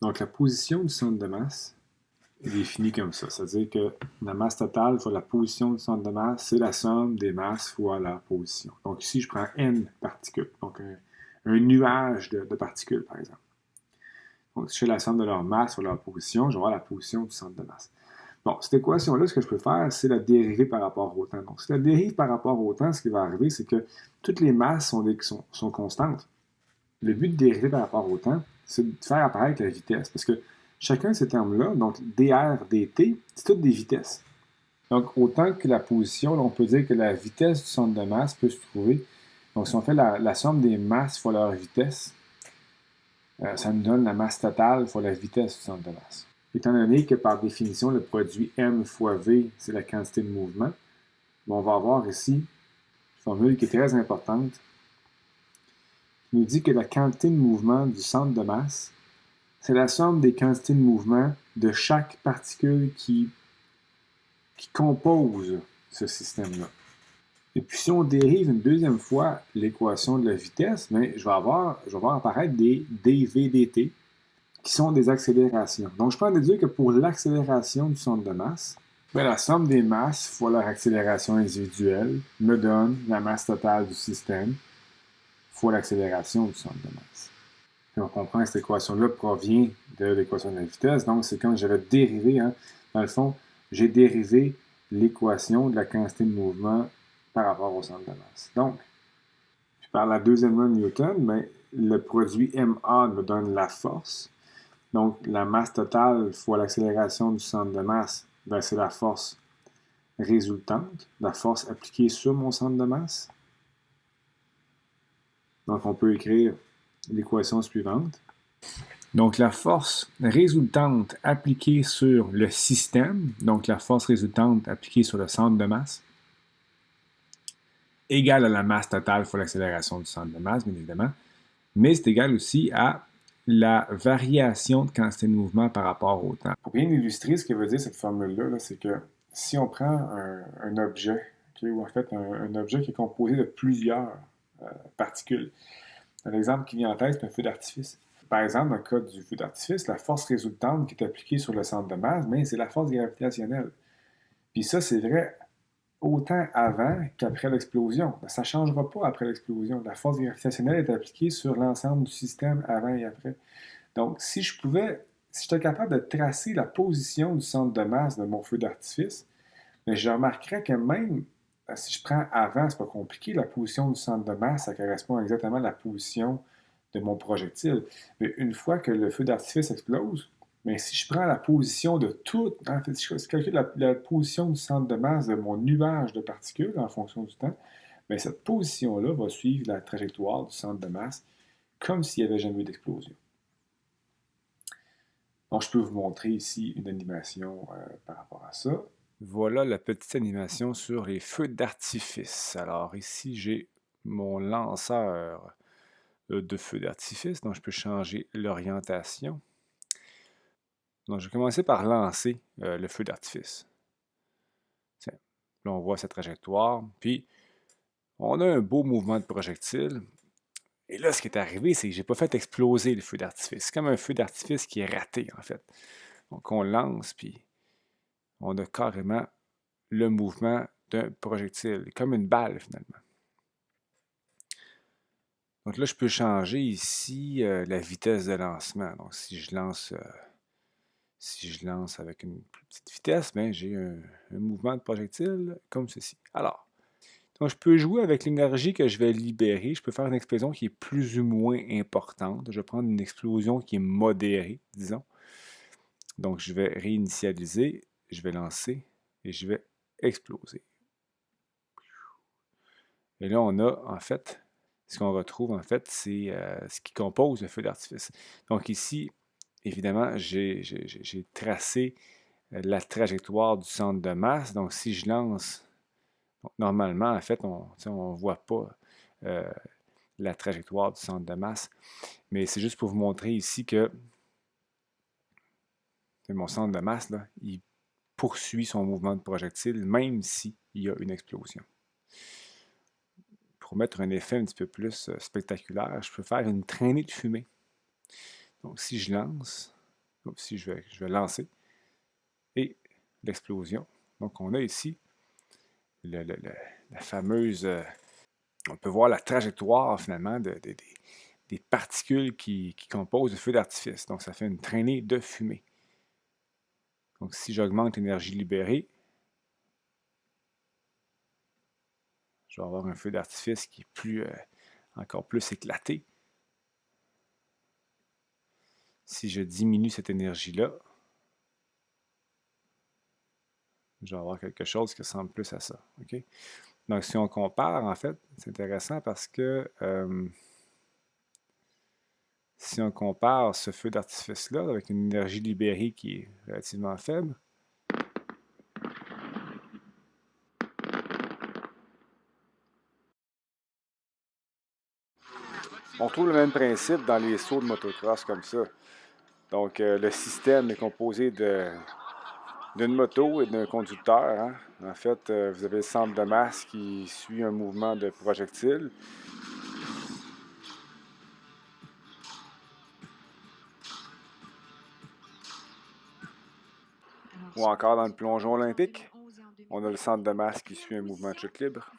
Donc, la position du centre de masse est définie comme ça. C'est-à-dire que la masse totale fois la position du centre de masse, c'est la somme des masses fois la position. Donc, ici, je prends n particules. Donc, un nuage de particules, par exemple. Donc, si je fais la somme de leur masse fois leur position, je vais avoir la position du centre de masse. Bon, cette équation-là, ce que je peux faire, c'est la dériver par rapport au temps. Donc, si la dérive par rapport au temps, ce qui va arriver, c'est que toutes les masses sont constantes. Le but de dériver par rapport au temps, c'est de faire apparaître la vitesse. Parce que chacun de ces termes-là, donc dr, dt, c'est toutes des vitesses. Donc, autant que la position, on peut dire que la vitesse du centre de masse peut se trouver. Donc, si on fait la somme des masses fois leur vitesse, ça nous donne la masse totale fois la vitesse du centre de masse. Étant donné que par définition, le produit m fois v, c'est la quantité de mouvement, on va avoir ici une formule qui est très importante, qui nous dit que la quantité de mouvement du centre de masse, c'est la somme des quantités de mouvement de chaque particule qui compose ce système-là. Et puis, si on dérive une deuxième fois l'équation de la vitesse, bien, je vais voir apparaître des dv/dt qui sont des accélérations. Donc, je peux en déduire que pour l'accélération du centre de masse, bien, la somme des masses fois leur accélération individuelle me donne la masse totale du système fois l'accélération du centre de masse. Puis on comprend que cette équation-là provient de l'équation de la vitesse. Donc, c'est quand j'avais dérivé, dans le fond, j'ai dérivé l'équation de la quantité de mouvement par rapport au centre de masse. Donc, par la deuxième loi de Newton, bien, le produit MA me donne la force. Donc, la masse totale fois l'accélération du centre de masse, bien, c'est la force résultante, la force appliquée sur mon centre de masse. Donc, on peut écrire l'équation suivante. Donc, la force résultante appliquée sur le système, donc la force résultante appliquée sur le centre de masse, égale à la masse totale fois l'accélération du centre de masse, bien évidemment, mais c'est égal aussi à la variation de quantité de mouvement par rapport au temps. Pour bien illustrer ce que veut dire cette formule-là, c'est que si on prend un objet, ou en fait un objet qui est composé de plusieurs particules, un exemple qui vient en tête, c'est un feu d'artifice. Par exemple, dans le cas du feu d'artifice, la force résultante qui est appliquée sur le centre de masse, c'est la force gravitationnelle. Puis ça, c'est vrai autant avant qu'après l'explosion. Ça ne changera pas après l'explosion. La force gravitationnelle est appliquée sur l'ensemble du système avant et après. Donc, si j'étais capable de tracer la position du centre de masse de mon feu d'artifice, mais je remarquerais que même si je prends avant, c'est pas compliqué, la position du centre de masse, ça correspond exactement à la position de mon projectile. Mais une fois que le feu d'artifice explose, mais si je prends la position de tout, en fait, si je calcule la position du centre de masse de mon nuage de particules en fonction du temps, bien, cette position-là va suivre la trajectoire du centre de masse comme s'il n'y avait jamais eu d'explosion. Donc, je peux vous montrer ici une animation par rapport à ça. Voilà la petite animation sur les feux d'artifice. Alors ici, j'ai mon lanceur de feux d'artifice, donc je peux changer l'orientation. Donc, je vais commencer par lancer le feu d'artifice. Là, on voit sa trajectoire, puis on a un beau mouvement de projectile. Et là, ce qui est arrivé, c'est que je n'ai pas fait exploser le feu d'artifice. C'est comme un feu d'artifice qui est raté, en fait. Donc, on lance, puis on a carrément le mouvement d'un projectile, comme une balle, finalement. Donc là, je peux changer ici la vitesse de lancement. Donc, si je lance avec une plus petite vitesse, bien, j'ai un mouvement de projectile comme ceci. Alors, donc je peux jouer avec l'énergie que je vais libérer. Je peux faire une explosion qui est plus ou moins importante. Je vais prendre une explosion qui est modérée, disons. Donc, je vais réinitialiser, je vais lancer et je vais exploser. Et là, on a, en fait, ce qu'on retrouve, en fait, c'est ce qui compose le feu d'artifice. Donc ici, évidemment, j'ai tracé la trajectoire du centre de masse. Donc, si je lance, donc, normalement, en fait, on ne voit pas la trajectoire du centre de masse. Mais c'est juste pour vous montrer ici que mon centre de masse, là, il poursuit son mouvement de projectile, même s'il y a une explosion. Pour mettre un effet un petit peu plus spectaculaire, je peux faire une traînée de fumée. Donc, si je lance, Si je vais lancer, et l'explosion. Donc, on a ici la fameuse... on peut voir la trajectoire, finalement, des particules qui composent le feu d'artifice. Donc, ça fait une traînée de fumée. Donc, si j'augmente l'énergie libérée, je vais avoir un feu d'artifice qui est encore plus éclaté. Si je diminue cette énergie-là, je vais avoir quelque chose qui ressemble plus à ça. Okay? Donc, si on compare, en fait, c'est intéressant parce que si on compare ce feu d'artifice-là avec une énergie libérée qui est relativement faible, on trouve le même principe dans les sauts de motocross comme ça. Donc, le système est composé d'une moto et d'un conducteur. Hein. En fait, vous avez le centre de masse qui suit un mouvement de projectile. Ou encore dans le plongeon olympique, on a le centre de masse qui suit un mouvement de chute libre.